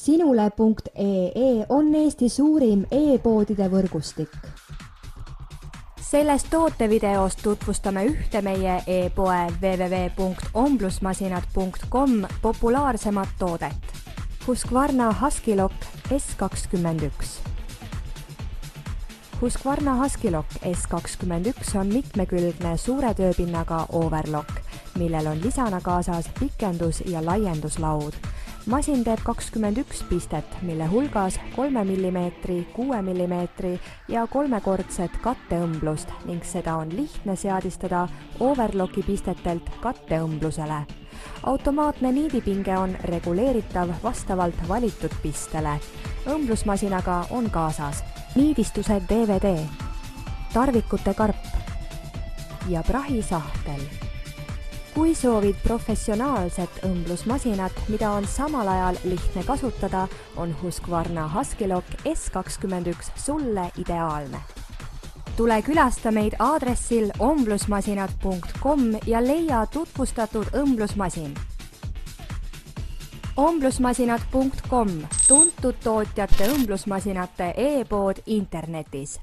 Sinule.ee on Eesti suurim e-poodide võrgustik. Sellest tootevideost tutvustame ühte meie e-poe www.omblusmasinad.com populaarsemat toodet. Husqvarna Huskylock S21. Husqvarna Huskylock S21 on mitmekülgne suure tööpinnaga overlock, millel on lisana kaasas pikendus- ja laienduslaud. Masin teeb 21 pistet, mille hulgas 3 mm, 6 mm ja 3-kordset katteõmblust ning seda on lihtne seadistada overlocki pistetelt katteõmblusele. Automaatne niidipinge on reguleeritav vastavalt valitud pistele. Õmblusmasinaga on kaasas niidistuse DVD, tarvikute karp ja prahisahtel. Kui soovid professionaalset õmblusmasinat, mida on samal ajal lihtne kasutada, on Husqvarna Huskylock S21 sulle ideaalne. Tule külasta meid aadressil omblusmasinad.com ja leia tutvustatud õmblusmasin. Omblusmasinad.com, tuntud tootjate õmblusmasinate e-pood internetis.